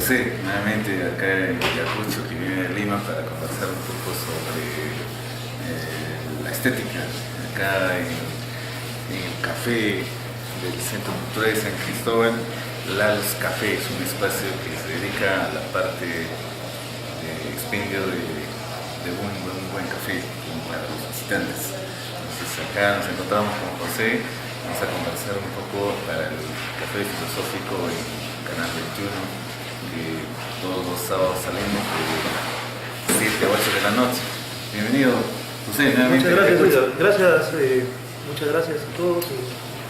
José, nuevamente acá en Ayacucho, que viene de Lima, para conversar un poco sobre la estética. Acá en el café del Centro Cultural de San Cristóbal, Lals Café es un espacio que se dedica a la parte de expendio de un buen café para los visitantes. Entonces acá nos encontramos con José, vamos a conversar un poco para el café filosófico en Canal 21, que todos los sábados salimos de 7 a 8 de la noche. Bienvenido, José, nuevamente. Muchas gracias, muchas gracias a todos y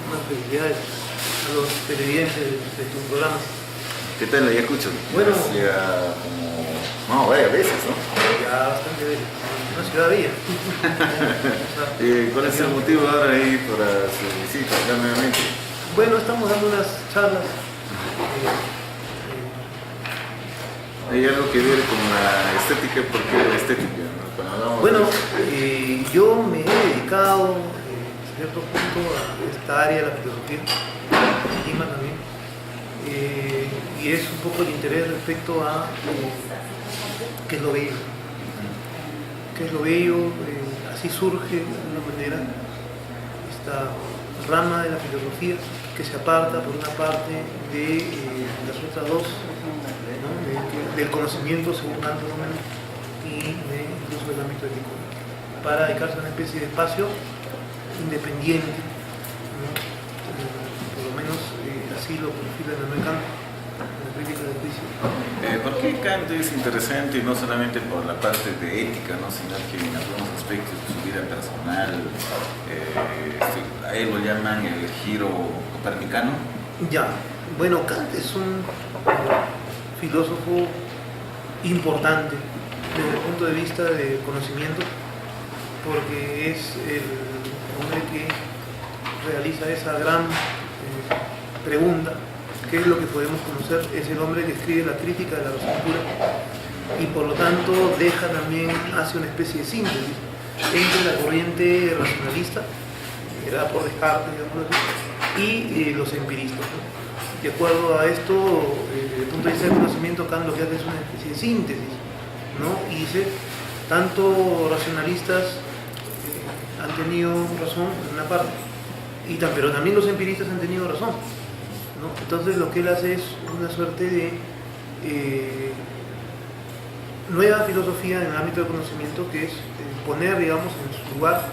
unas felicidades a los televidentes de tu programa. ¿Qué tal Ayacucho? Bueno, hacía como, varias veces, ¿no? Ya bastante veces, una ciudad bella. ¿Cuál es el motivo ahora ahí para su visita acá nuevamente? Bueno, estamos dando unas charlas. Hay algo que ver con la estética, porque la estética, ¿no? Cuando hablamos Bueno, de... yo me he dedicado a cierto punto a esta área de la filosofía, en Lima también, y es un poco el interés respecto a qué es lo bello. ¿Qué es lo bello? Así surge de alguna manera esta rama de la filosofía que se aparta por una parte de las otras dos, ¿no? del conocimiento según Kant y incluso del ámbito ético, para dedicarse a una especie de espacio independiente, ¿no? Por lo menos así lo perfila Immanuel Kant en la crítica del juicio. ¿Por qué Kant es interesante, no solamente por la parte de ética, ¿no? Sino que en algunos aspectos de su vida personal, a él lo llaman el giro copernicano? Ya, bueno, Kant es un filósofo importante desde el punto de vista de conocimiento, porque es el hombre que realiza esa gran pregunta: ¿qué es lo que podemos conocer? Es el hombre que escribe la crítica de la razón pura y por lo tanto hace una especie de síntesis entre la corriente racionalista, era por Descartes, digamos así, y los empiristas, ¿no? De acuerdo a esto, desde el punto de vista del conocimiento, Kant lo que hace es una especie de síntesis, ¿no? Y dice, tanto racionalistas han tenido razón en una parte, pero también los empiristas han tenido razón, ¿no? Entonces lo que él hace es una suerte de nueva filosofía en el ámbito del conocimiento, que es poner, digamos, en su lugar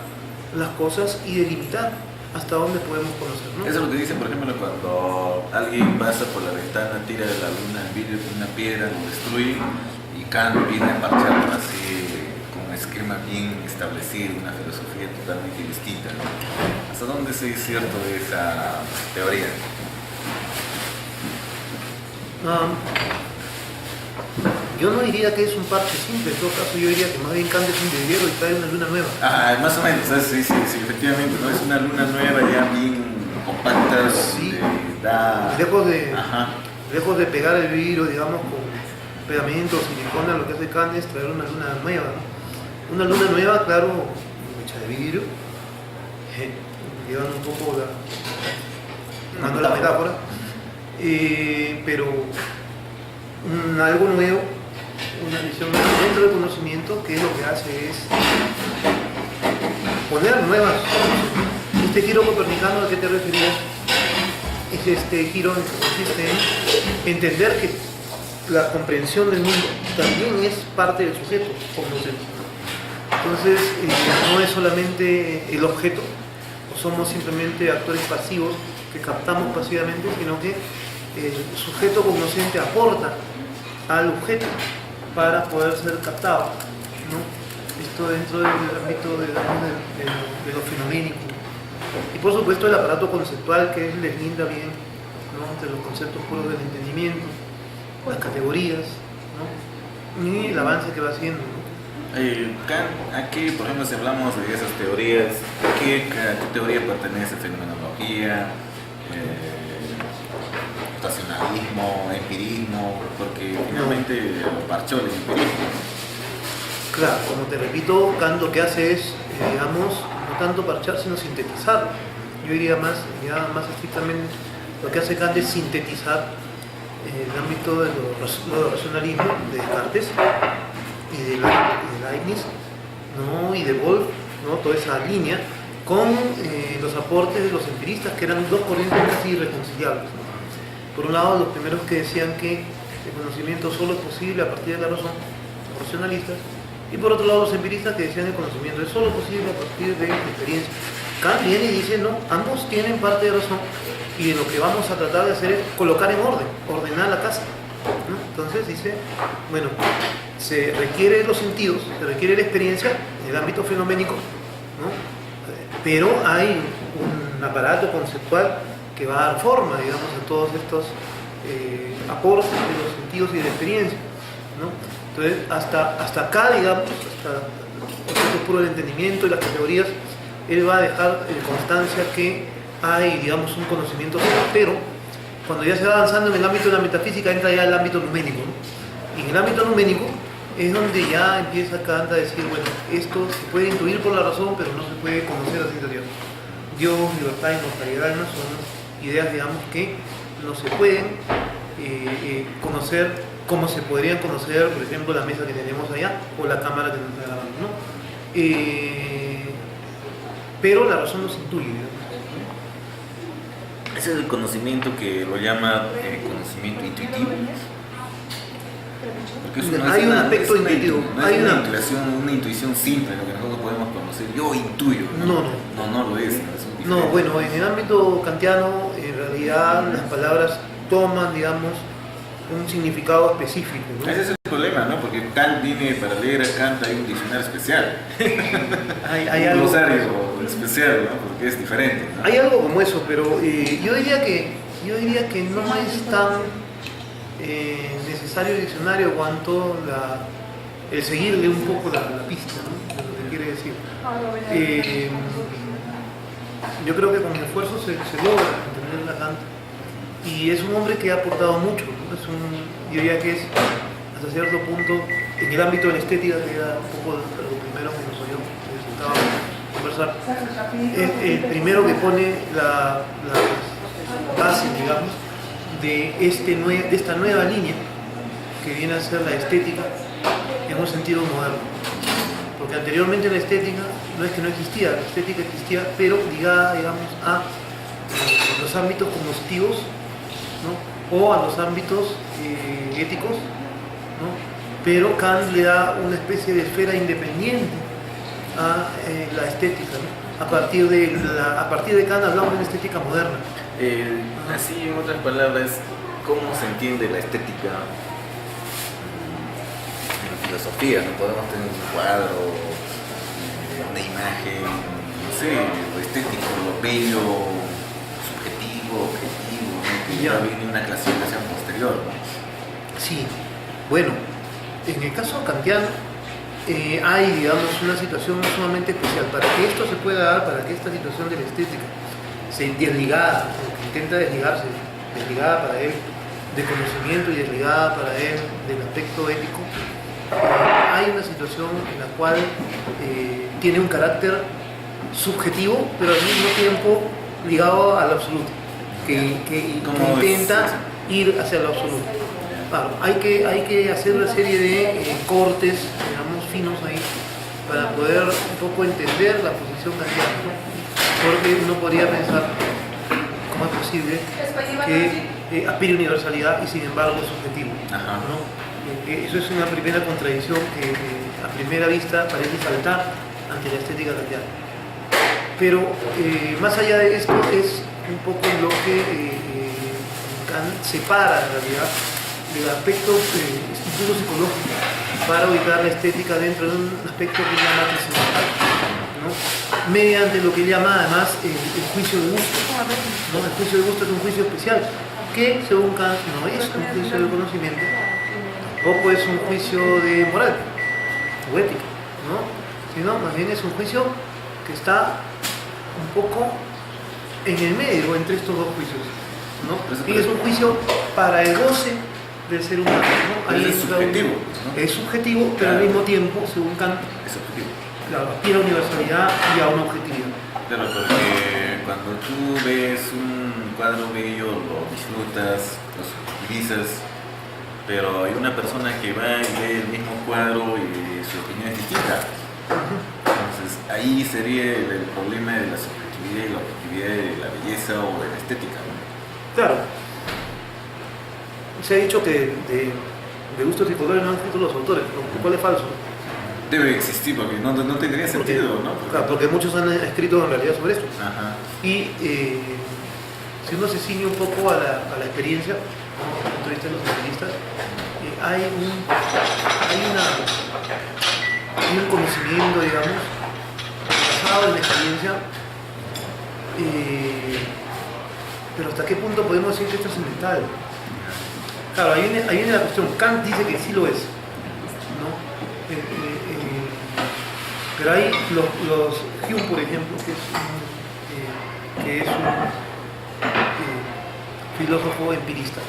las cosas y delimitar hasta dónde podemos conocer, ¿no? Eso es lo que dicen, por ejemplo, cuando alguien pasa por la ventana, tira de la luna el vidrio con una piedra, lo destruye, y Kant viene a marcharlo así, con un esquema bien establecido, una filosofía totalmente distinta, ¿no? ¿Hasta dónde es cierto esa teoría? Yo no diría que es un parche simple, en todo caso yo diría que más bien Kant es un vidriero y trae una luna nueva. Más o menos, sí, efectivamente, ¿no? Es una luna nueva ya bien compacta, sí. Da... Lejos de pegar el vidrio, digamos, con pegamento, silicona, lo que hace Kant es traer una luna nueva, ¿no? Una luna nueva, claro, hecha de vidrio, llevando un poco la metáfora, pero algo nuevo, una visión dentro del conocimiento, que lo que hace es poner nuevas. Este giro copernicano, ¿a qué te referías? Es este giro que consiste en entender que la comprensión del mundo también es parte del sujeto cognoscente. Entonces, no es solamente el objeto, o somos simplemente actores pasivos que captamos pasivamente, sino que el sujeto cognoscente aporta al objeto para poder ser captado, ¿no? Esto dentro del ámbito de lo fenoménico. Y por supuesto el aparato conceptual, que les linda bien, ¿no? Entre los conceptos puros del entendimiento, las categorías, ¿no? Y el avance que va haciendo, ¿no? Aquí, por ejemplo, si hablamos de esas teorías, ¿a qué teoría pertenece? Fenomenología, racionalismo, empirismo, porque finalmente parchó el empirismo. Claro, como te repito, Kant lo que hace es, digamos, no tanto parchar, sino sintetizar. Yo diría más estrictamente, lo que hace Kant es sintetizar el ámbito de lo racionalismo de Descartes y de Leibniz, ¿no? Y de Wolff, ¿no? Toda esa línea con los aportes de los empiristas, que eran dos corrientes casi irreconciliables, ¿no? Por un lado, los primeros que decían que el conocimiento solo es posible a partir de la razón, los racionalistas, y por otro lado los empiristas que decían que el conocimiento es solo posible a partir de la experiencia. Kant viene y dice, no, ambos tienen parte de razón, y lo que vamos a tratar de hacer es colocar en orden, ordenar la casa, ¿no? Entonces dice, bueno, se requiere los sentidos, se requiere la experiencia en el ámbito fenoménico, ¿no? Pero hay un aparato conceptual que va a dar forma, digamos, a todos estos aportes de los sentidos y de la experiencia, ¿no? Entonces, hasta acá, digamos, hasta el puro del entendimiento y las categorías, él va a dejar en constancia que hay, digamos, un conocimiento certero. Cuando ya se va avanzando en el ámbito de la metafísica, entra ya el ámbito numénico, ¿no? Y en el ámbito numénico es donde ya empieza Kant a decir, bueno, esto se puede intuir por la razón, pero no se puede conocer a ciencia cierta. Dios, libertad, inmortalidad, no son ideas, digamos, que no se pueden conocer como se podrían conocer, por ejemplo, la mesa que tenemos allá o la cámara que nos está grabando, ¿no? Pero la razón nos intuye, digamos. Ese es el conocimiento que lo llama conocimiento intuitivo. Hay un aspecto intuitivo. Hay una intuición simple, lo que nosotros podemos conocer. Yo intuyo. No lo es. No, bueno, en el ámbito kantiano, en realidad las palabras toman, digamos, un significado específico, ¿no? Ese es el problema, ¿no? Porque Kant viene, para leer a Kant hay un diccionario especial. Hay un algo glosario especial, ¿no? Porque es diferente, ¿no? Hay algo como eso, pero yo diría que no es tan necesario el diccionario cuanto el seguirle un poco la pista, ¿no? De lo que quiere decir. Yo creo que con esfuerzo se logra entender la Kant, y es un hombre que ha aportado mucho, ¿no? Yo diría que es hasta cierto punto en el ámbito de la estética, que era un poco lo primero que nos oyó, que sentaba a conversar, es el primero que pone la base, digamos, de esta nueva línea que viene a ser la estética en un sentido moderno. Porque anteriormente la estética no es que no existía, la estética existía, pero ligada, digamos, a los ámbitos cognitivos, ¿no? O a los ámbitos éticos, ¿no? Pero Kant le da una especie de esfera independiente a la estética, ¿no? A partir de Kant hablamos de una estética moderna. Así, en otras palabras, ¿cómo se entiende la estética en la filosofía? ¿No podemos tener un cuadro, una imagen, no sé, lo estético, lo bello, subjetivo, objetivo, ¿no? Que ya viene una clasificación posterior, ¿no? Sí, bueno, en el caso kantiano hay, digamos, una situación sumamente especial. Para que esto se pueda dar, para que esta situación de la estética se desligada, que intenta desligarse, desligada para él de conocimiento y desligada para él del aspecto ético, hay una situación en la cual tiene un carácter subjetivo, pero al mismo tiempo ligado al absoluto, que intenta ir hacia lo absoluto. Claro, hay que hacer una serie de cortes, digamos, finos ahí, para poder un poco entender la posición kantiana, ¿no? Porque uno podría pensar cómo es posible que aspire a universalidad y sin embargo es subjetivo, ¿no? Eso es una primera contradicción que a primera vista parece saltar ante la estética kantiana. Pero más allá de esto es un poco lo que Kant separa en realidad del aspecto incluso psicológico para ubicar la estética dentro de un aspecto que llama trascendental, ¿no? Mediante lo que llama además el juicio de gusto, ¿no? El juicio de gusto es un juicio especial que según Kant no es un juicio de conocimiento, tampoco es un juicio de moral o ética, ¿no? Sino más bien es un juicio que está un poco en el medio entre estos dos juicios, ¿no? Y es un juicio para el goce del ser humano, ¿no? Ahí es subjetivo, ¿no? Es subjetivo, pero al mismo tiempo, según Kant, es objetivo. Claro, aspira a universalidad y a una objetividad. Claro, porque cuando tú ves un cuadro bello, lo disfrutas, utilizas, pero hay una persona que va y ve el mismo cuadro y su opinión es distinta. Entonces ahí sería el problema de la subjetividad y la objetividad de la belleza o de la estética, ¿no? Claro. Se ha dicho que de gustos y colores no han escrito los autores, lo cual es falso. Debe existir porque no tendría sentido, ¿no? Claro, porque muchos han escrito en realidad sobre esto. Ajá. Y si uno se ciñe un poco a la experiencia, ¿no? Desde el punto de vista de los analistas, hay un conocimiento, digamos, basado en la experiencia, pero hasta qué punto podemos decir que es trascendental. Claro, ahí viene la cuestión. Kant dice que sí lo es, ¿no? Pero hay los Hume, por ejemplo, que es un filósofo empirista,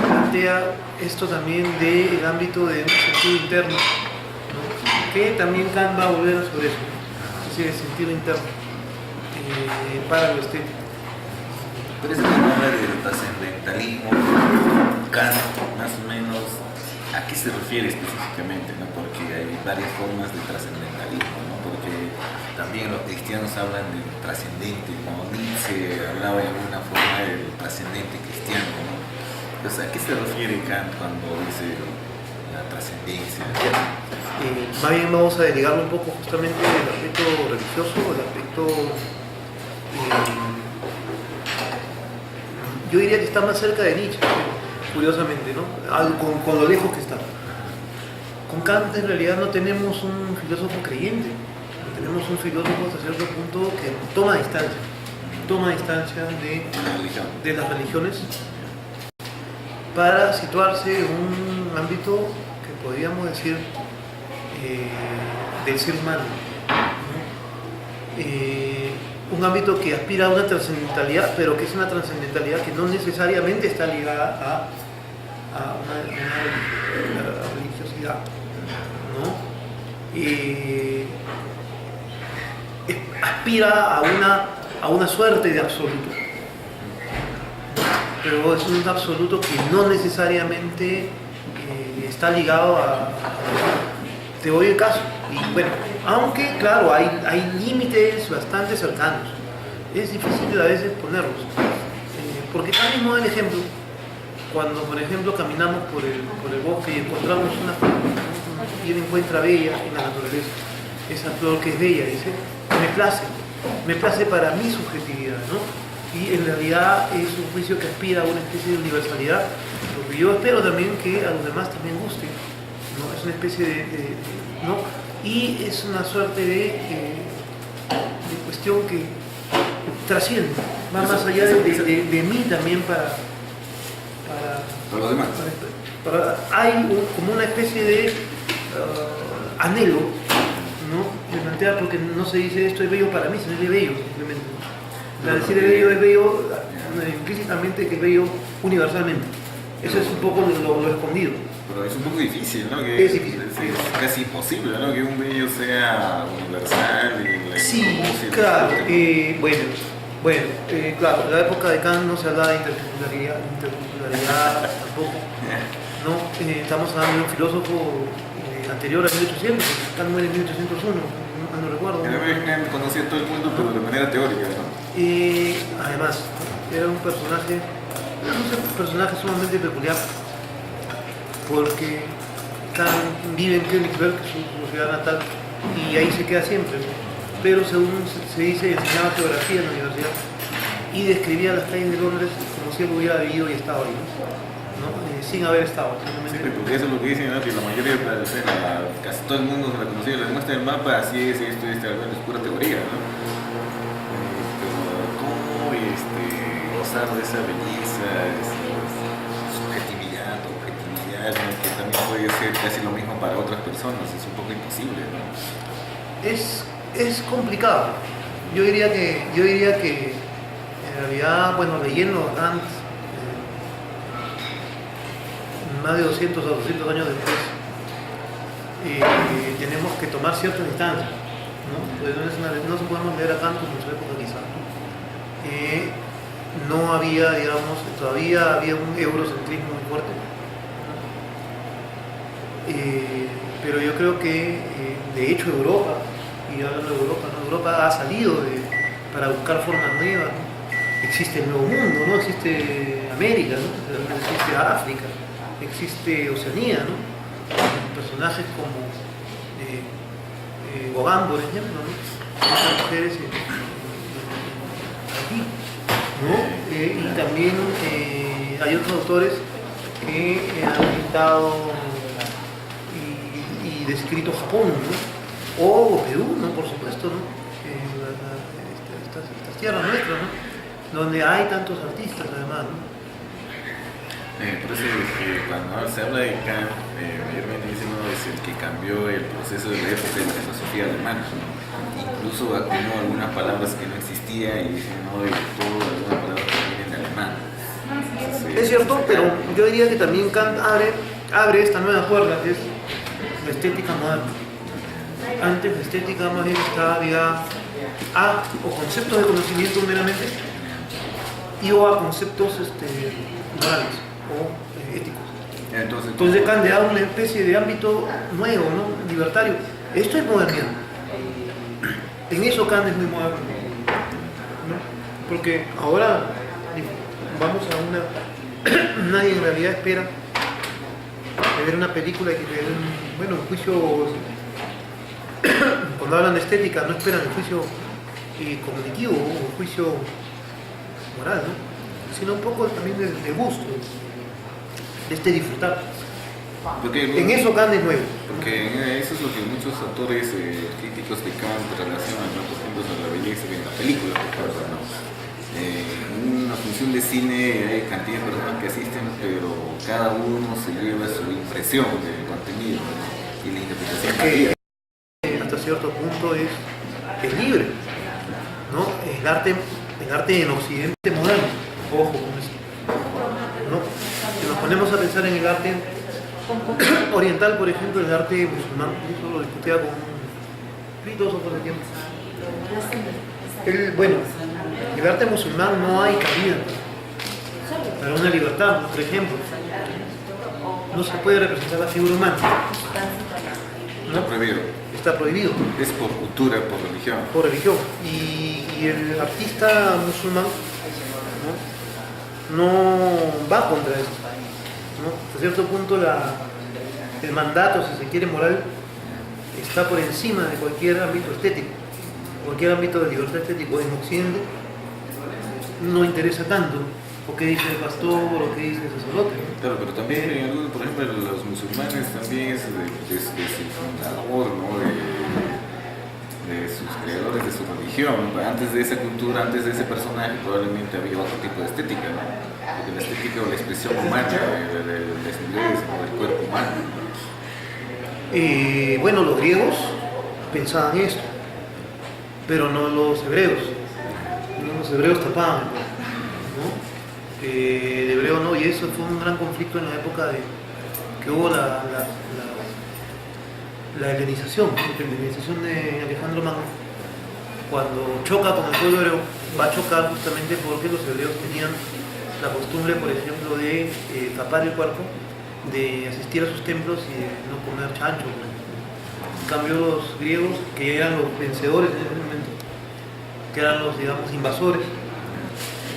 plantea esto también del ámbito de un sentido interno, ¿no? Que también Kant va a volver sobre eso, es decir, el sentido interno para lo estético. Pero ese tema del trascendentalismo, Kant, más o menos, ¿a qué se refiere específicamente? ¿No? Porque hay varias formas de trascendentalismo, ¿no? Porque también los cristianos hablan del trascendente, ¿no? Nietzsche hablaba de alguna forma del trascendente cristiano, ¿no? Entonces, ¿a qué se refiere Kant cuando dice la trascendencia? Más bien vamos a delegarlo un poco justamente del aspecto religioso, del aspecto... yo diría que está más cerca de Nietzsche, curiosamente, ¿no? Con lo lejos que está. Con Kant en realidad no tenemos un filósofo creyente, tenemos un filósofo hasta cierto punto que toma distancia de las religiones para situarse en un ámbito que podríamos decir del ser humano, ¿no? Un ámbito que aspira a una trascendentalidad, pero que es una trascendentalidad que no necesariamente está ligada a una religiosidad, ¿no? Aspira a una suerte de absoluto, pero es un absoluto que no necesariamente está ligado a... Te doy el caso, y bueno, aunque claro, hay límites bastante cercanos, es difícil a veces ponerlos, porque tal mismo el ejemplo, cuando por ejemplo caminamos por el bosque y encontramos una flor, ¿no? Y él encuentra bella en la naturaleza, esa flor que es bella, dice, me place para mi subjetividad, ¿no? Y en realidad es un juicio que aspira a una especie de universalidad, porque yo espero también que a los demás también guste, ¿no? Es una especie ¿no? Y es una suerte de cuestión que trasciende, va más allá de mí también para los demás. Hay como una especie de anhelo, ¿no? De plantear, porque no se dice esto es bello para mí, sino es bello simplemente. Decir es bello implícitamente que es bello universalmente. Eso es un poco lo escondido. Pero es un poco difícil, ¿no? Que es difícil. Es casi imposible, ¿no? Que un bello sea universal y la sí, claro. Bueno, claro, en la época de Kant no se hablaba de interculturalidad tampoco, ¿no? Estamos hablando de un filósofo anterior a 1800, Kant muere en 1801, no recuerdo. Era conocía a todo el mundo, pero de manera teórica, ¿no? Además, era un personaje sumamente peculiar, porque Kant vive en Königsberg, que es su ciudad natal, y ahí se queda siempre, ¿no? Pero según se dice, enseñaba geografía en la universidad y describía las calles de Londres como si él hubiera vivido y estado ahí, ¿no? Sin haber estado. Sí, porque eso es lo que dicen, ¿no? Que la mayoría, casi todo el mundo se la conocía, la muestra del mapa, así es, esto, es pura teoría, ¿no? Pero cómo gozar de esa belleza, esa subjetividad, objetividad, ¿no? Que también puede ser casi lo mismo para otras personas, es un poco imposible, ¿no? Es complicado. Yo diría que en realidad, bueno, leyendo Kant, más de 200 o 200 años después, tenemos que tomar ciertas distancias, ¿no? Pues no se podemos leer a Kant como en su época quizá, no había, digamos, todavía había un eurocentrismo muy fuerte. Pero yo creo que, de hecho, Europa, y hablando de Europa, ¿no? Europa ha salido para buscar formas nuevas, ¿no? Existe el Nuevo Mundo, ¿no? Existe América, ¿no? Existe África, existe Oceanía, ¿no? Personajes como Gauguin, por ejemplo, ¿no? Muchas mujeres aquí, ¿no? Y también hay otros autores que han pintado y descrito Japón, ¿no? O Perú, ¿no? Por supuesto, ¿no? Estas tierras nuestras, ¿no? Donde hay tantos artistas, además, ¿no? Por eso cuando se habla de Kant, mayormente dice uno es el que cambió el proceso de la época de la filosofía alemana, ¿no? Incluso acuñó algunas palabras que no existían y dice, no, de todo, algunas palabras que vienen de alemán. Entonces, Es cierto, pero yo diría que también Kant abre esta nueva puerta, que es la estética moderna. Antes la estética más bien estaba ligada a o conceptos de conocimiento meramente y o a conceptos morales o éticos. Entonces Kant le da una especie de ámbito nuevo, ¿no? Libertario. Esto es modernidad. En eso Kant es muy moderno, ¿no? Porque ahora vamos a nadie en realidad espera de ver una película y que le den un juicio. Cuando hablan de estética no esperan el juicio cognitivo o el juicio moral, ¿no? Sino un poco también de gusto, de disfrutar. En eso Kant es nuevo. Porque eso es lo que muchos autores críticos de Kant relacionan, ¿no? Por ejemplo, a la belleza en la película, por ejemplo, ¿no? En una función de cine hay cantidad de personas que asisten, pero cada uno se lleva su impresión del contenido, ¿no? Y la interpretación que hasta cierto punto es libre, ¿no? El arte en Occidente moderno, ojo con eso, ¿no? Si nos ponemos a pensar en el arte oriental, por ejemplo, el arte musulmán, eso lo discutía con un filósofo por el tiempo. El arte musulmán no hay cabida para una libertad, por ejemplo. No se puede representar la figura humana, ¿no? está prohibido. Está prohibido. Es por cultura, por religión. Por religión. Y el artista musulmán no va contra eso, ¿no? Hasta cierto punto el mandato, si se quiere, moral, está por encima de cualquier ámbito estético, cualquier ámbito de libertad estético. En Occidente no interesa tanto o qué dice el pastor o qué dice el sacerdote, ¿no? Claro, pero también, por ejemplo, los musulmanes también es de su fundador, ¿no? De sus creadores de su religión. Antes de esa cultura, antes de ese personaje, probablemente había otro tipo de estética, ¿no? Porque la estética o la expresión humana, del desnudez, del cuerpo humano. Los griegos pensaban esto, pero no los hebreos. Los hebreos tapaban, ¿no? El hebreo no, y eso fue un gran conflicto en la época que hubo la helenización de Alejandro Magno. Cuando choca con el pueblo hebreo, va a chocar justamente porque los hebreos tenían la costumbre, por ejemplo, de tapar el cuerpo, de asistir a sus templos y de no comer chancho. En cambio, los griegos, que eran los vencedores en ese momento, que eran los, digamos, invasores,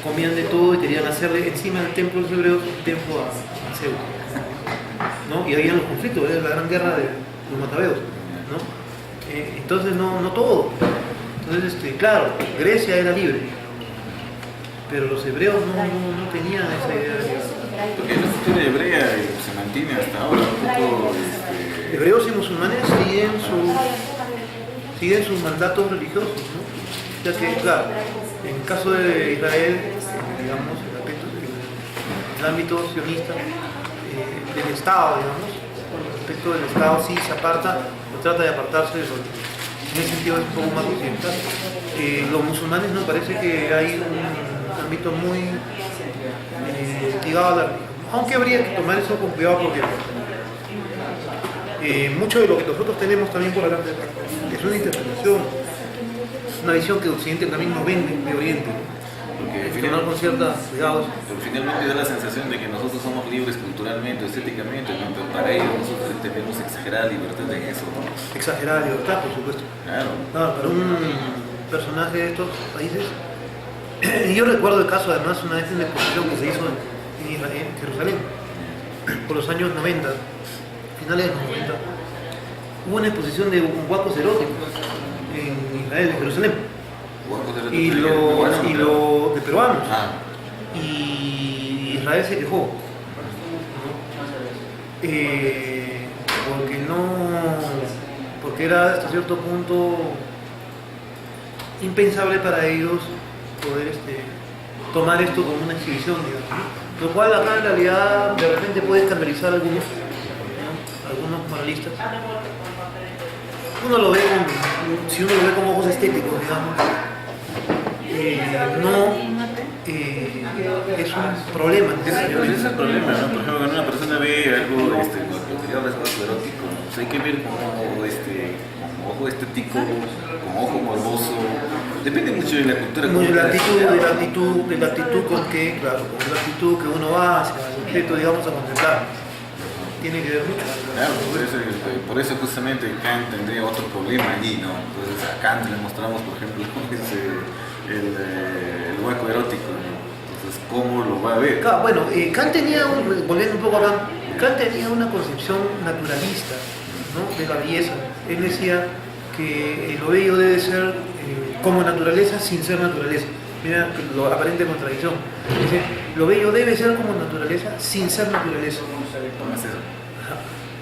comían de todo y querían hacerle encima del templo de los hebreos un templo a Zeus, ¿no? Y había los conflictos, era la gran guerra de los macabeos, ¿no? Entonces no todo. Entonces, claro, Grecia era libre, pero los hebreos no tenían esa idea de libertad. Porque la cultura hebrea se mantiene hasta ahora un poco. Hebreos y musulmanes siguen sus mandatos religiosos, ¿no? Ya que, claro, en el caso de Israel, digamos, el ámbito sionista del Estado, digamos, respecto del Estado sí se aparta o trata de apartarse de lo que en ese sentido es un poco más occidental. Los musulmanes nos parece que hay un ámbito muy ligado a la religión, aunque habría que tomar eso con cuidado porque mucho de lo que nosotros tenemos también por acá es una interpretación, una visión que Occidente también nos vende de Oriente, Porque con ciertos cuidados. pero finalmente da la sensación de que nosotros somos libres culturalmente, estéticamente, ¿no? Pero para ellos nosotros tenemos exagerada libertad en eso, ¿no? Exagerada libertad, por supuesto. Claro. Claro, para un personaje de estos países. Y yo recuerdo el caso, además, una vez en la exposición que se hizo en Israel, en Jerusalén, por los años 90, finales de los 90, hubo una exposición de huacos eróticos en Israel, en Jerusalén. Y lo de peruanos. Y Israel se quejó, ¿no? Porque era hasta cierto punto impensable para ellos poder tomar esto como una exhibición, digamos, ¿no? Lo cual acá en realidad de repente puede escandalizar a algunos, ¿no? Algunos moralistas. Uno lo ve si uno lo ve con ojos estéticos, digamos, es un problema. Ese es el problema, ¿no? Por ejemplo, cuando una persona ve algo, lo que yo hablo es erótico, ¿no? Pues hay que ver como ojo estético, como ojo morboso. Depende mucho de la cultura. De la actitud con que, claro, con la actitud que uno va hacia el objeto, digamos, a contemplar. Tiene que ver mucho. Claro, por eso justamente Kant tendría otro problema allí, ¿no? Entonces a Kant le mostramos, por ejemplo, el hueco erótico, ¿no? Entonces, ¿cómo lo va a ver? Claro, bueno, Kant tenía, volviendo un poco a Kant tenía una concepción naturalista, ¿no? De la belleza. Él decía que lo bello debe ser como naturaleza sin ser naturaleza. Mira la aparente contradicción. Dice, lo bello debe ser como naturaleza sin ser naturaleza. ¿Cómo es eso?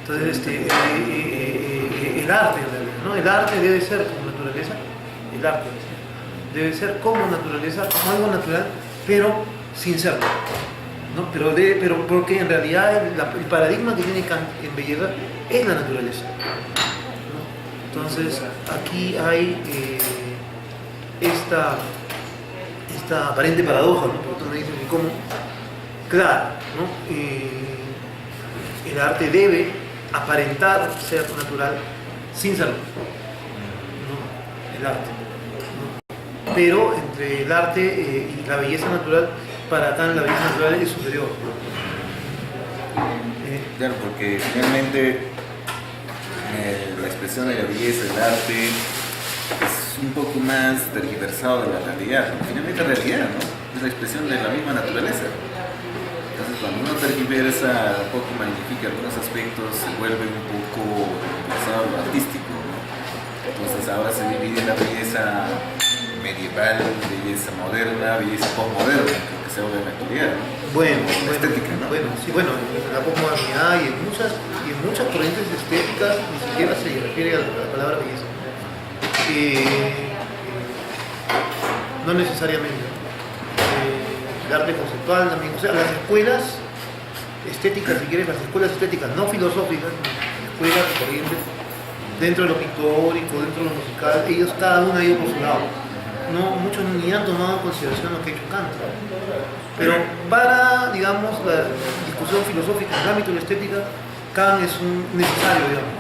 Entonces, el arte, en realidad, ¿no? El arte debe ser como naturaleza. El arte debe ser como naturaleza, como algo natural, pero sin serlo, ¿no? Pero porque en realidad el paradigma que tiene Kant en belleza es la naturaleza, ¿no? Entonces, aquí hay esta aparente paradoja, ¿no? Porque tú me dices, ¿cómo? Claro, ¿no? El arte debe aparentar ser natural sin serlo, ¿no? El arte, ¿no? Pero entre el arte y la belleza natural, para Kant la belleza natural es superior. Claro, porque finalmente la expresión de la belleza, el arte, es un poco más tergiversado de la realidad. Finalmente la realidad, ¿no? Es la expresión de la misma naturaleza. Entonces cuando uno tergiversa, un poco magnifica algunos aspectos, se vuelve un poco tergiversado lo artístico, ¿no? Entonces ahora se divide la belleza medieval, belleza moderna, belleza postmoderna, creo que se habla en la actualidad, ¿no? Bueno, estética, ¿no? Bueno, sí, bueno, en la posmodernidad y en muchas corrientes estéticas ni siquiera se refiere a la palabra belleza. No necesariamente. El arte conceptual también, o sea, las escuelas estéticas, si quieres, las escuelas estéticas no filosóficas, escuelas corrientes, dentro de lo pictórico, dentro de lo musical, ellos cada uno ha ido por su lado. No, muchos ni han tomado en consideración lo que ha hecho Kant. Pero para, digamos, la discusión filosófica en el ámbito de la estética, Kant es un necesario, digamos.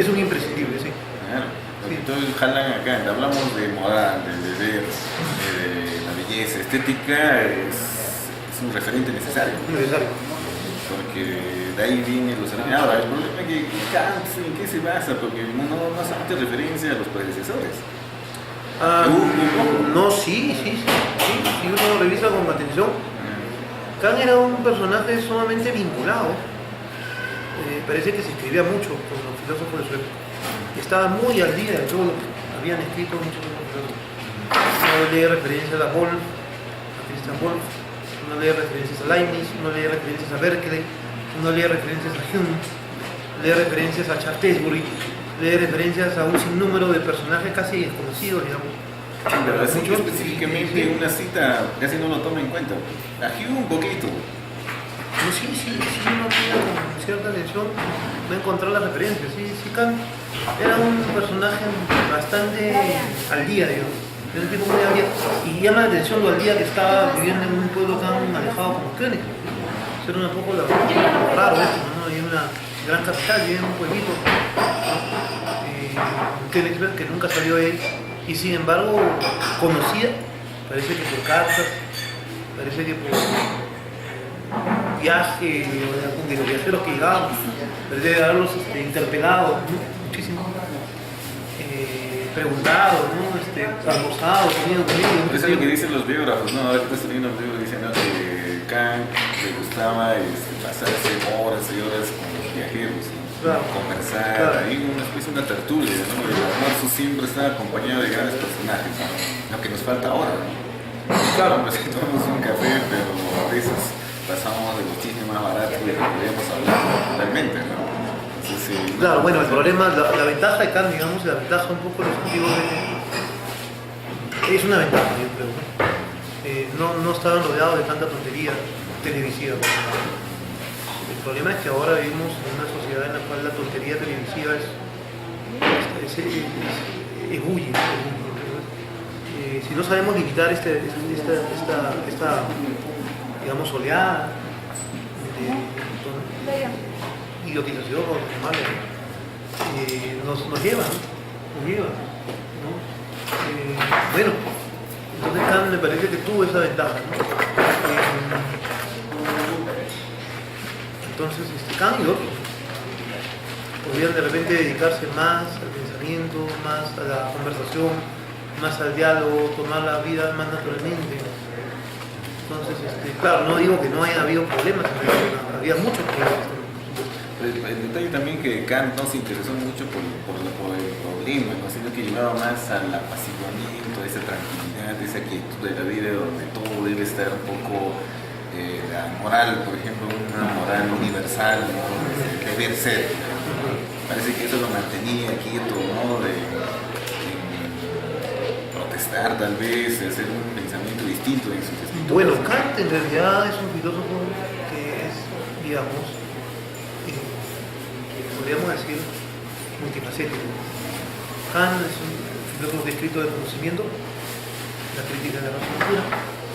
Es un imprescindible, sí. Claro. Sí. Entonces jalan acá, hablamos de moral, de deber, de la belleza estética, es un referente necesario. Necesario. Porque de ahí vienen los errores. Ahora, el problema es que Kant, ¿en qué se basa? Porque no hace referencia a los predecesores. No, sí. Si uno lo revisa con atención, Kant era un personaje sumamente vinculado. Parece que se escribía mucho con los filósofos de su época. Estaba muy al día de todo lo que habían escrito muchos filósofos. Uno lee referencias a Wolff, a Christian Wolff, uno lee referencias a Leibniz, uno lee referencias a Berkeley, uno lee referencias a Hume, lee referencias a Shaftesbury, lee referencias a un sinnúmero de personajes casi desconocidos, digamos. Pero así que específicamente una cita casi no lo toma en cuenta. A Hume un poquito. No, sí, uno mira con cierta atención, va a encontrar las referencias. Sí, Kant era un personaje bastante al día, digamos. Era un tipo muy al día. Y llama la atención lo al día que estaba viviendo en un pueblo tan alejado como Königsberg. Eso era un poco raro esto, ¿no? Y en una gran capital, vive en un pueblito, Königsberg, que nunca salió de ahí. Y sin embargo conocía parece que por cartas, parece que por viaje, de los viajeros que llegaban, parece de haberlos interpelado, ¿no? Muchísimo, preguntado, ¿no? Almorzado, comido. Eso es lo que dicen los biógrafos, ¿no? Ahora que estás leyendo los libros dicen, ¿no?, que Kant le gustaba pasarse horas y horas con los viajeros, ¿no? Claro. Conversar, claro. Ahí una especie de una tertulia, ¿no? El almuerzo siempre está acompañado de grandes personajes, ¿no? Lo que nos falta ahora, ¿no? Claro, nos tomamos un café, pero a veces pasamos de los chismes más baratos de lo que podíamos hablar realmente, ¿no? Entonces, sí, claro, bueno, el problema, la ventaja de Kant, digamos, la ventaja un poco de los antiguos es una ventaja, yo creo, ¿no? No estaban rodeados de tanta tontería televisiva. El problema es que ahora vivimos en una sociedad en la cual la tontería televisiva es huye. Si no sabemos limitar esta digamos, oleada de idiotización o nos lleva, ¿no? Bueno, entonces Kant me parece que tuvo esa ventaja, ¿no? Entonces Kant y otros podrían de repente dedicarse más al pensamiento, más a la conversación, más al diálogo, tomar la vida más naturalmente. Entonces, claro, no digo que no haya habido problemas, había muchos problemas. El detalle también que Kant no se interesó mucho por el problema, ¿no?, sino que llevaba más al apaciguamiento, a esa tranquilidad, a esa quietud de la vida donde todo debe estar un poco, la moral, por ejemplo, una moral universal, ¿no?, el deber ser, ¿no? Parece que eso lo mantenía quieto, ¿no?, de protestar tal vez, de hacer un pensamiento distinto en sus escritos. Bueno, Kant en realidad es un filósofo que es, digamos, podríamos decir, multifacético. Kant es un filósofo descrito del conocimiento, la crítica de la razón pura,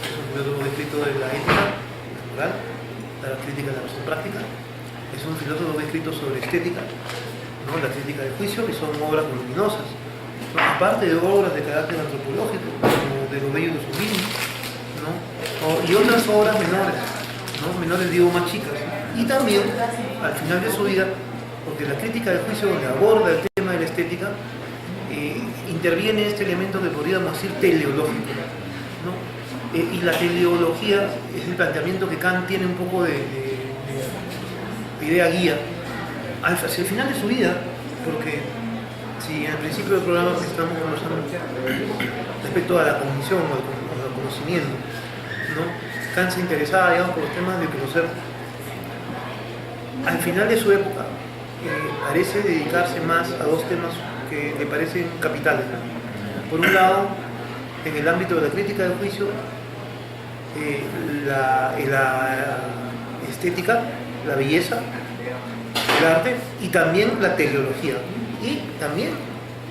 es un filósofo descrito de la ética, la moral, la crítica de la razón práctica, es un filósofo descrito sobre estética, ¿no?, la crítica del juicio, que son obras voluminosas, ¿no?, aparte de obras de carácter antropológico, como de lo bello y lo sublime, ¿no?, y otras obras menores, ¿no?, menores digo más chicas, y también al final de su vida, porque la crítica del juicio, donde aborda el tema de la estética, interviene este elemento que podríamos decir teleológico, ¿no? Y la teleología es el planteamiento que Kant tiene un poco de idea guía hacia el final de su vida, porque si al principio del programa estamos conversando respecto a la cognición o al conocimiento, ¿no?, Kant se interesaba, digamos, por los temas de conocer. Al final de su época parece dedicarse más a dos temas que le parecen capitales, ¿no? Por un lado, en el ámbito de la crítica del juicio, la estética, la belleza, el arte y también la teleología. Y también,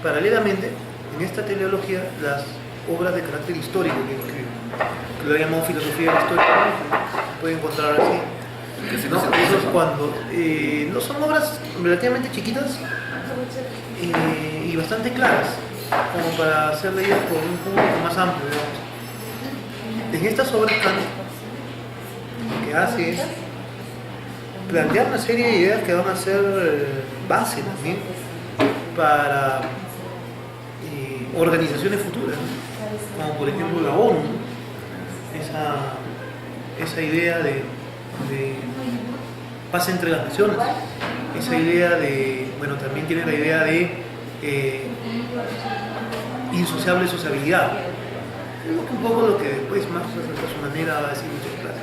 paralelamente, en esta teleología, las obras de carácter histórico que lo llamamos filosofía histórica, se puede encontrar así. No, eso es cuando no son obras relativamente chiquitas y bastante claras, como para ser leídas por un público más amplio, digamos. En estas obras Kant lo que hace es plantear una serie de ideas que van a ser base también para organizaciones futuras, ¿no?, como por ejemplo la ONU, esa idea de paz entre las naciones, esa idea de, bueno, también tiene la idea de insociable sociabilidad, es un poco lo que después Marx a su manera va a decir muchas clases,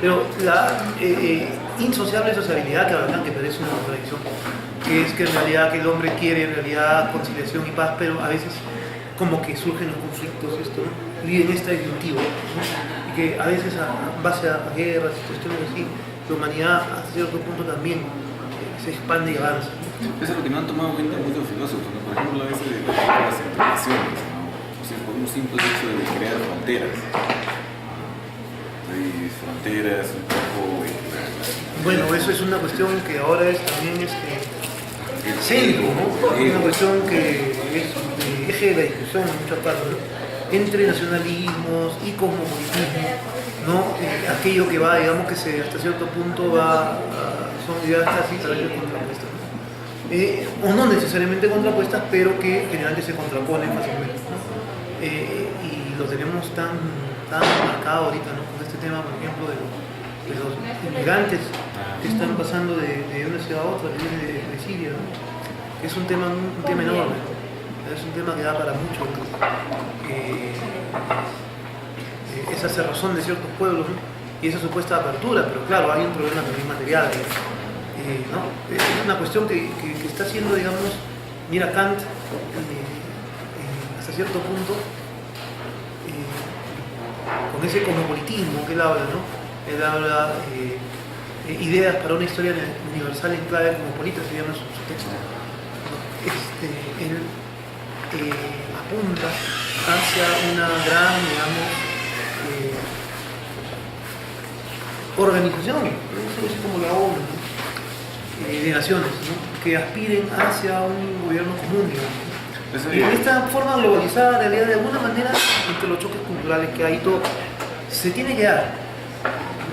pero la insociable sociabilidad que hablan, que parece una contradicción, que es que en realidad que el hombre quiere en realidad conciliación y paz, pero a veces como que surgen los conflictos, ¿no?, y en esta disyuntiva, ¿no?, y que a veces en base a guerras y cuestiones así, la humanidad hasta cierto punto también se expande y avanza. Eso es lo que no han tomado en cuenta muchos filósofos, ¿no? Por ejemplo, a veces de las interacciones, ¿no?, o sea, por un simple hecho de crear fronteras. Hay fronteras un poco... Bueno, eso es una cuestión que ahora es también centro, ¿no? Una cuestión que es eje de la discusión en muchas partes, ¿no? entre nacionalismos y cosmopolitismo, ¿no? Aquello que va, digamos que hasta cierto punto son ideas casi contrapuestas, ¿no? O no necesariamente contrapuestas, pero que generalmente se contraponen fácilmente, ¿no? Y lo tenemos tan marcado ahorita, ¿no? Con este tema, por ejemplo, de los inmigrantes que están pasando de una ciudad a otra, de Siria, ¿no? Es un tema enorme, ¿no? Es un tema que da para mucho, ¿no? Esa cerrazón de ciertos pueblos, ¿no? Y esa supuesta apertura, pero claro, hay un problema también material, ¿no? Es una cuestión que está haciendo, digamos, mira Kant, hasta cierto punto, con ese cosmopolitismo que él habla, ¿no? Él habla ideas para una historia universal en clave cosmopolita, se llama su texto, ¿no? Él apunta hacia una gran, digamos, organización, así como la ONU, ¿no? De naciones, ¿no? Que aspiren hacia un gobierno común, digamos. Y en esta forma globalizada, en realidad, de alguna manera, entre los choques culturales que hay, todo se tiene que dar,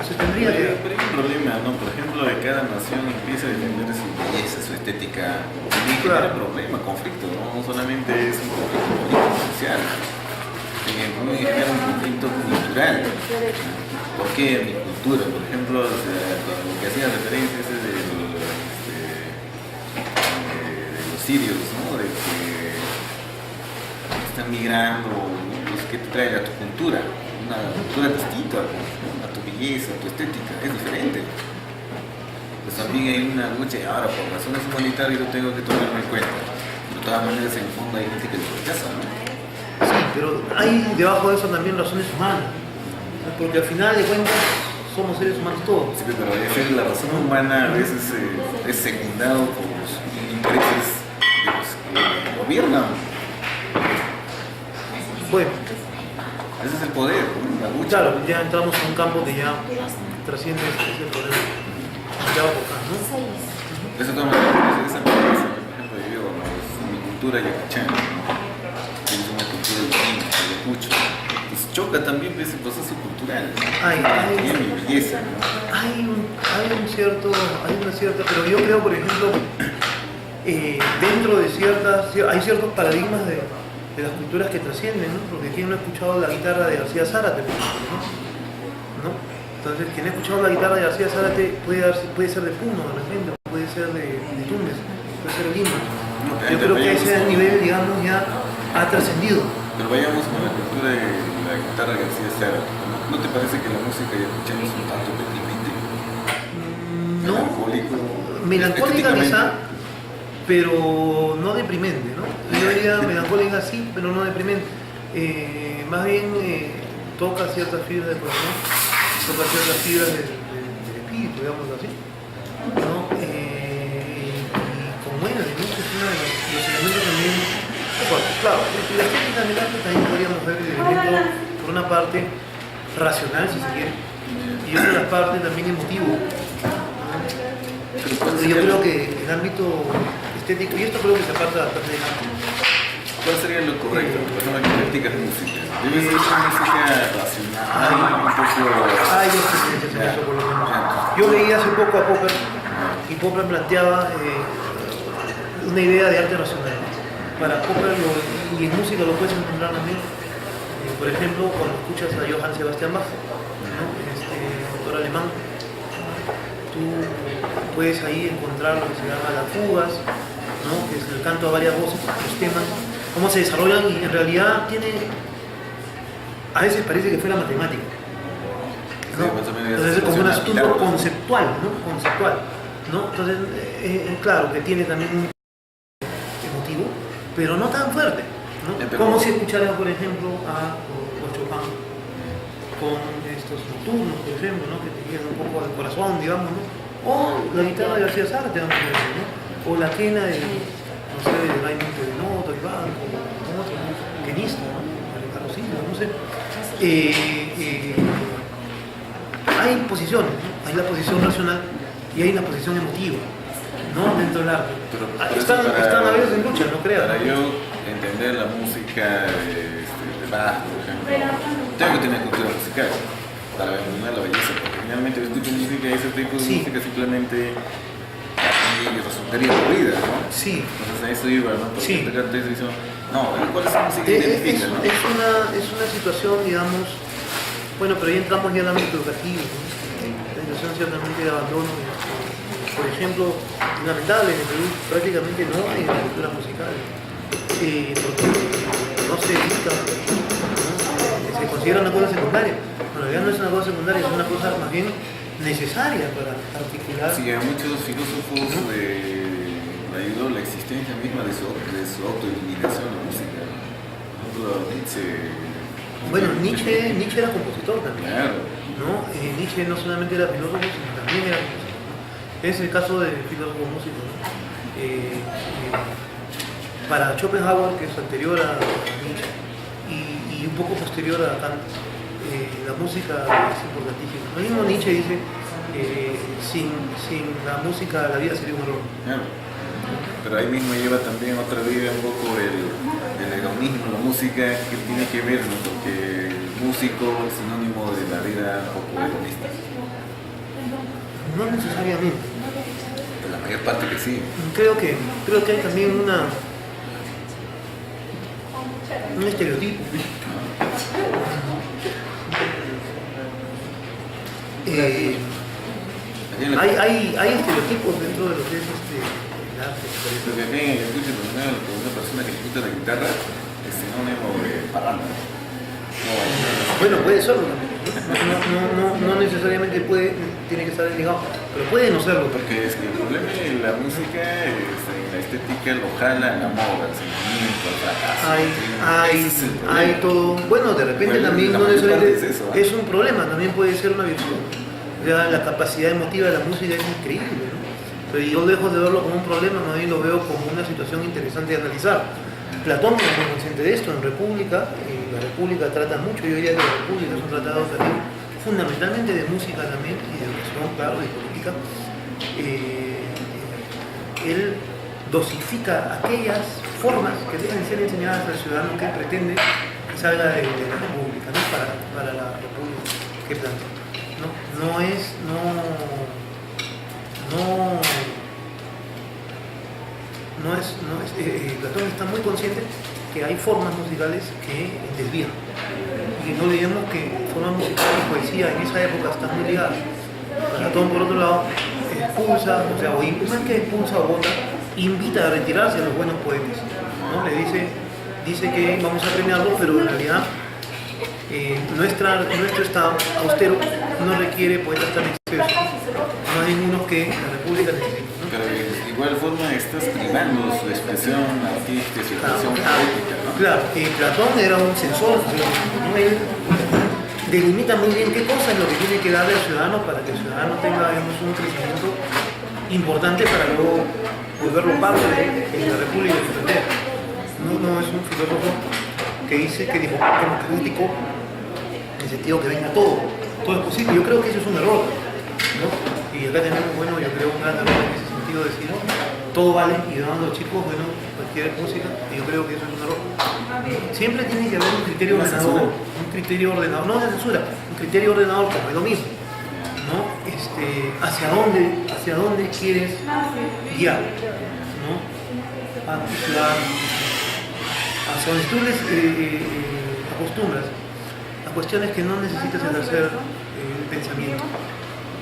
se tendría que dar. Pero hay un problema, ¿no? Por ejemplo, de cada nación empieza a defender su belleza, su estética, y genera problema, conflicto, ¿no? No solamente es un conflicto político, social, también genera un conflicto cultural. ¿Por qué mi cultura? Por ejemplo, o sea, lo que hacía referencia es de los sirios, ¿no? De que están migrando, pues, ¿qué te trae a tu cultura? Una cultura distinta a tu belleza, a tu estética, es diferente. Pues también hay una lucha, y ahora por razones humanitarias yo tengo que tomarlo en cuenta. De todas maneras, en el fondo hay gente que lo rechaza, ¿no? Sí, pero hay debajo de eso también razones humanas, porque al final de cuentas somos seres humanos todos. Sí, pero la razón humana a veces es secundado por los intereses de los que gobiernan. Bueno, ese es el poder, ¿no? La lucha. claro, ya entramos en un campo que ya trasciende ese problema. Ya va por acá, ¿no? Eso toma esa premisa, por ejemplo, yo digo, ¿no? Es mi cultura yacuchana, ¿no? Es una cultura distinta, ayacucho. Pues choca también ese proceso cultural, ¿no? Hay mi belleza, ¿no? hay una cierta, pero yo creo, por ejemplo, dentro de hay ciertos paradigmas de las culturas que trascienden, ¿no? Porque quien no ha escuchado la guitarra de García Zárate, por ejemplo, ¿no? Entonces, quien ha escuchado la guitarra de García Zárate puede ser de Puno, de repente, puede ser de Tumbes, puede ser de Lima. Yo creo que ese nivel, digamos, ya ha trascendido. Pero vayamos con la cultura de la guitarra de García Zárate. ¿No te parece que la música ya escuchamos un tanto deprimente? No. Melancólica quizá, pero no deprimente, ¿no? Yo diría melancólica sí, pero no deprimente. Más bien toca ciertas fibras del corazón, toca ciertas fibras del espíritu, digamos así, ¿no? Y conmueve, ¿no? Es uno de los elementos también fuertes. Claro, la estética del arte también podríamos ver el elemento, por una parte, racional, si se quiere, y otra parte también emotivo. Yo creo que el ámbito estético, y esto creo que se aparta bastante del arte. ¿Cuál sería lo correcto? Pues no, críticas de música. Debe ser una música racional, un poco... Hay experiencias en eso, por lo menos. Yo leí hace poco a Popper, y Popper planteaba una idea de arte racional. Para Popper, y en música lo puedes encontrar también, por ejemplo, cuando escuchas a Johann Sebastian Bach, ¿no? Autor alemán, tú puedes ahí encontrar lo que se llama las fugas, ¿no? Que es el canto a varias voces, los temas, cómo se desarrollan, y en realidad a veces parece que fuera matemática, ¿no? Entonces es como un asunto conceptual, ¿no? Conceptual, ¿no? Entonces, claro que tiene también un emotivo, pero no tan fuerte, ¿no? Como si escucharas, por ejemplo, a Chopin con estos nocturnos, por ejemplo, ¿no? Que te llegan un poco al corazón, digamos, ¿no? O la guitarra de García Zárate, vamos a decir, ¿no? O la quena de, no sé, de Raimundo de Noto, y va, como otro, ¿no? Quenista, ¿no? Ricardo Silva, no sé. Hay posiciones, ¿no? Hay la posición racional y hay la posición emotiva, ¿no? Dentro del arte. Pero están a veces en lucha, no creas. Para yo entender la música de Bach, por ejemplo, tengo que tener cultura musical para dominar la belleza, porque finalmente yo escucho música y ese tipo de música simplemente a mí resultaría aburrida, ¿no? Sí. Entonces a eso iba, ¿no? Porque Sí. ¿cuál es la música que identifica, no? Es una situación, digamos, bueno, pero ahí entramos ya en el ámbito educativo, ¿no? La situación ciertamente de abandono. Por ejemplo, es lamentable, en el Perú prácticamente no hay cultura musical, porque no se dedica, ¿no? Se considera una cosa secundaria. Bueno, ya no es una cosa secundaria, es una cosa más bien necesaria para articular. Sí, a muchos filósofos le ayudó la existencia misma de su autoeliminación la música. Por ejemplo, Nietzsche. Bueno, Nietzsche era compositor también. Claro. ¿No? Nietzsche no solamente era filósofo, sino también era compositor, ¿no? Es el caso del filósofo músico, ¿no? Para Schopenhauer, que es anterior a Nietzsche y un poco posterior a Kant, la música es importantísima. Lo mismo Nietzsche dice, sin la música la vida sería un error. Claro. Pero ahí mismo lleva también otra vida un poco el hedonismo, la música que tiene que ver, ¿no? Porque el músico es sinónimo de la vida un poco hedonista. No necesariamente. De la mayor parte que sí. Creo que hay también un estereotipo. Hay estereotipos dentro de lo que es el arte. Lo que acá en el escucho con una persona que ejecuta la guitarra es sinónimo de parranda. Bueno, puede serlo también. No necesariamente tiene que estar ligado, pero puede no serlo. Porque es que el problema de la música es la estética lo jala la moda, el sentimiento, el fracaso. Hay todo. Bueno, de repente también no necesariamente es un problema, también puede ser una virtud. Ya la capacidad emotiva de la música es increíble, ¿no? Pero yo lejos de verlo como un problema, más bien lo veo como una situación interesante de analizar. Platón es muy consciente de esto en República, la República trata mucho, yo diría que la República es un tratado también fundamentalmente de música también y de educación, claro, y política. Él dosifica aquellas formas que deben ser enseñadas al ciudadano que pretende que salga de la República, ¿no? Para la República que plantea. Platón está muy consciente que hay formas musicales que desvían y que no leemos que formas musicales y poesía en esa época están muy ligadas. Platón, por otro lado, expulsa, o más que expulsa o vota, invita a retirarse a los buenos poetas, ¿no? Le dice que vamos a premiarlo, pero en realidad nuestro estado austero no requiere poetas tan excesos, no hay ninguno que la República necesita, ¿no? Pero de igual forma estás privando su expresión artística, su expresión poética, ¿no? Claro, Platón era un censor, ¿no? Él delimita muy bien qué cosa es lo que tiene que darle al ciudadano para que el ciudadano tenga, digamos, un crecimiento importante para luego volverlo parte de la República y defender. No es un filósofo que dijo democrático en el sentido que venga todo es posible. Yo creo que eso es un error, ¿no? Y acá tenemos, yo creo un gran error en ese sentido de decir, todo vale y dando a los chicos, cualquier música, y yo creo que eso es un error. Siempre tiene que haber un criterio ordenador, no de censura, un criterio ordenador como es lo mismo, ¿no? Hacia dónde quieres guiar, ¿no? Hacia donde tú les acostumbras a cuestiones que no necesitas ejercer el pensamiento,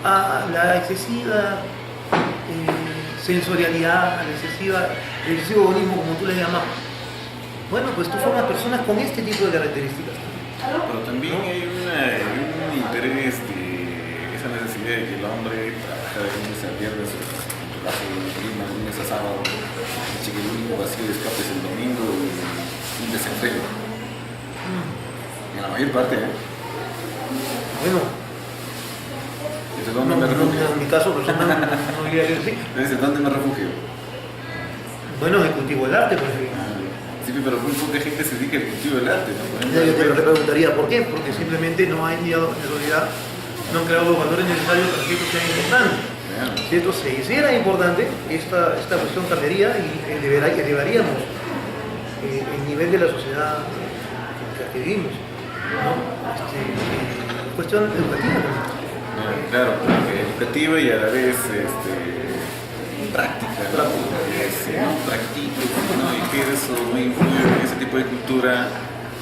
a la excesiva sensorialidad, el excesivo bonismo, como tú le llamas. Bueno, pues tú formas personas con este tipo de características. Pero también hay un interés de esa necesidad de que el hombre trabaja de lunes a viernes, en tu caso de clima, de lunes a sábado, que el único vacío de escape es el domingo y un desempleo. En la mayor parte, Bueno, ¿desde dónde me refugio? En mi caso personal no diría que sí. ¿Desde dónde me refugio? Bueno, el cultivo del arte, por ejemplo. Sí, pero muy poca gente se dedica al cultivo del arte, ¿no? Yo te preguntaría por qué, porque simplemente no hay en realidad, no han creado los valores necesarios para que esto sea importante. Si esto se hiciera importante, esta cuestión cambiaría y elevaríamos el nivel de la sociedad que vivimos, ¿no? Cuestión educativa, ¿no? Claro, educativa y a la vez práctica, ¿no? Practiques, ¿no? Y que eso no influye en ese tipo de cultura,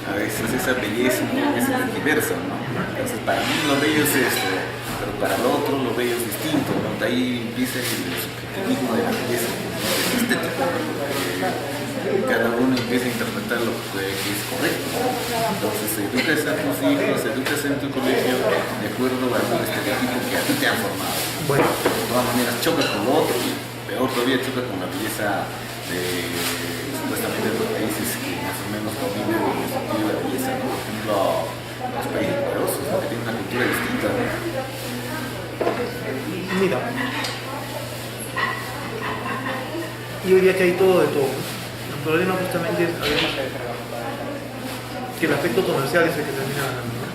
a veces esa belleza a veces es diversa, ¿no? Entonces para mí lo bello es esto, pero para el otro lo bello es distinto, ¿no? De ahí empieza el subjetivismo de la belleza, ¿no? Es estético, cada uno empieza a interpretar lo que es correcto, ¿no? Entonces educas a tus hijos, educas en tu colegio de acuerdo al estereotipo que a ti te han formado. Bueno, De todas maneras choca con lo otro y peor todavía choca con la belleza de supuestamente de los países que más o menos dominan el sentido de la belleza, ¿no? Por ejemplo, los países poderosos, ¿no? Que tienen una cultura distinta, ¿no? mira, yo diría que hay todo de todo. El problema justamente es a veces, que el aspecto comercial es el que termina ganando, ¿no?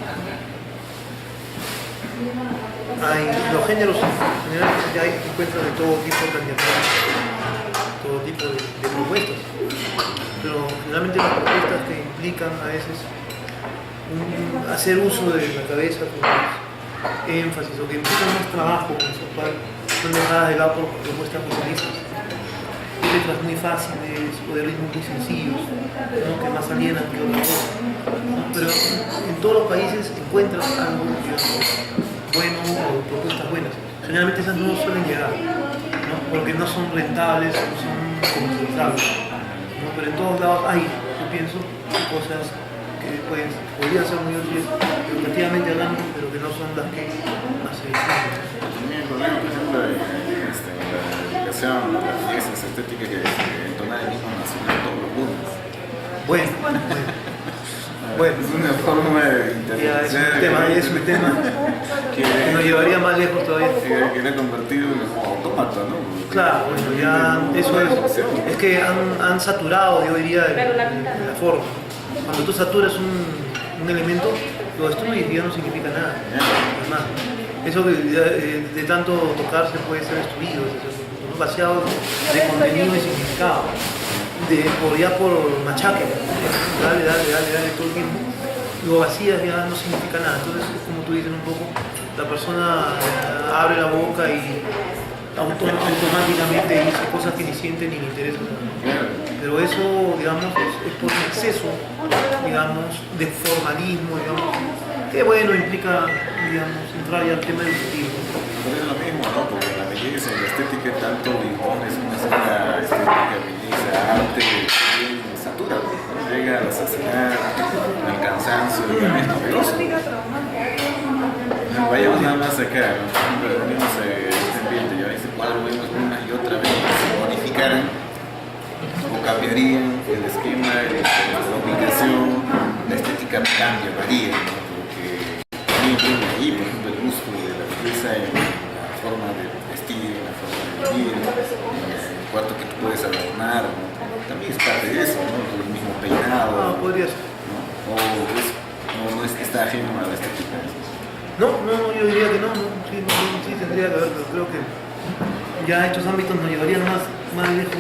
Hay los géneros, en general ya encuentras de todo tipo de candidaturas, todo tipo de propuestas, pero generalmente las propuestas que implican a veces hacer uso de la cabeza con más énfasis o que implican más trabajo conceptual son dejadas de lado por propuestas populistas, letras muy fáciles o de ritmos muy sencillos, ¿no? Que más alienan que otra cosa, ¿no? Pero en todos los países encuentras algo, digamos, bueno o propuestas buenas. Generalmente esas no suelen llegar, ¿no? Porque no son rentables, no son comercializables, ¿no? Pero en todos lados hay, yo pienso, cosas que podrían ser muy útiles educativamente hablando, pero que no son las que hace También el problema, por ejemplo, en la educación, la belleza, esa estética que entona el mismo nacional todos los lunes. bueno. Es una forma de Ya es un tema que nos llevaría más lejos todavía. Que le ha convertido en un autómata, ¿no? Claro, bueno, ya eso es que han saturado, yo diría, de la forma. Cuando tú saturas un elemento, lo destruyes y ya no significa nada. Además, eso de tanto tocarse puede ser destruido, es vaciado de contenido y significado. Por machaque, dale todo el tiempo, lo vacías ya no significa nada. Entonces, como tú dices un poco, la persona abre la boca y automáticamente dice cosas que ni siente ni le interesan. Pero eso, digamos, es por un exceso, digamos, de formalismo, digamos, que bueno, implica, digamos, entrar ya al tema educativo. Pero es lo mismo, ¿no? Porque la belleza y la estética tanto impones una sola estética, belleza, arte, que satura, ¿no? Llega a la saciedad, al cansancio, y también es novedoso. Vayamos nada más acá, ¿no? Por ejemplo, venimos a este ambiente, ya este cuadro vemos una y otra vez que se modificaran o cambiarían el esquema, la ubicación, la estética cambia, varía, ¿no? Porque también viene ahí, por ejemplo, el gusto de la belleza en la forma de vestir, en la forma de vivir, en el cuarto que tú puedes adornar, ¿no? También es parte de eso, ¿no? El mismo peinado, Podría ser. ¿no? O no está ajeno a la estética. No, yo diría que no, sí tendría que haber, pero creo que ya estos ámbitos nos llevarían más lejos.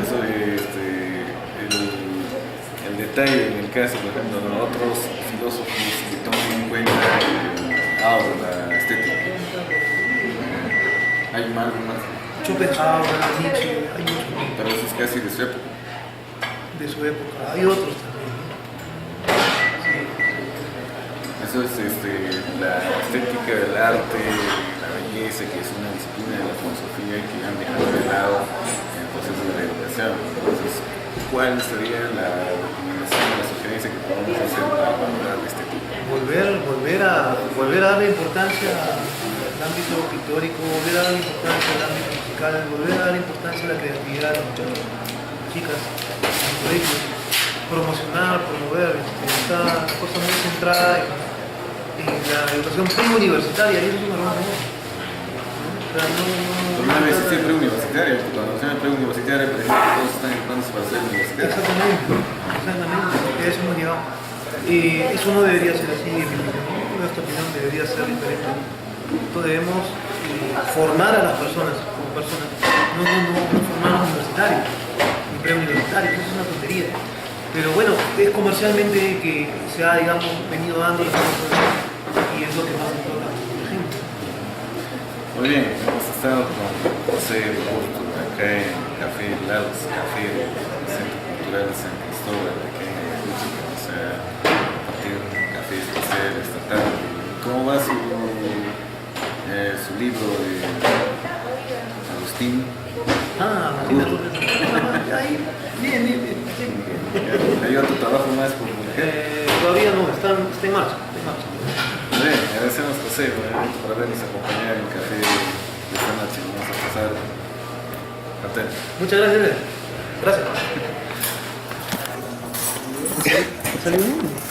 Eso el detalle en el caso, por ejemplo, de otros filósofos que toman en cuenta la estética. Hay más. Schopenhauer, Nietzsche, hay muchos Pero eso es casi de su época. de su época, hay otros también, ¿no? Eso es la estética del arte, la belleza, que es una disciplina de la filosofía que han dejado de lado en el proceso de la educación. Entonces, ¿cuál sería la recomendación, la sugerencia que podemos hacer para valorar la estética? Volver a darle importancia al ámbito pictórico, volver a darle importancia al ámbito musical, volver a darle importancia a la creatividad de los muchachos, chicas, en los colegios, promover esta cosa muy centrada en la educación preuniversitaria, y eso es una broma, ¿no? Pero una vez es preuniversitaria, porque cuando se llama preuniversitaria, por ejemplo, todos están educándose para ser universitarios. Exactamente, porque a eso hemos llegado. Eso no debería ser así, en mi opinión. Nuestra opinión debería ser diferente. Nosotros debemos formar a las personas como personas, no formar a los universitarios, ni preuniversitarios, eso es una tontería. Pero bueno, es comercialmente que se ha, digamos, venido dando las cosas y es lo que más importa a la gente. Muy bien, hemos estado con José Burto, acá en Café Laos, Café del Centro Cultural San Cristóbal, acá en Ayacucho, que nos ha compartido un café especial esta tarde. ¿Cómo va su libro de Agustín? Martina Torres. Ahí, bien. ¿Hay otro trabajo más por publicar? Todavía no, está en marcha. Bien, agradecemos José por habernos acompañado en el café de esta noche. Vamos a pasar atento. Muchas gracias. Gracias. Salió bien.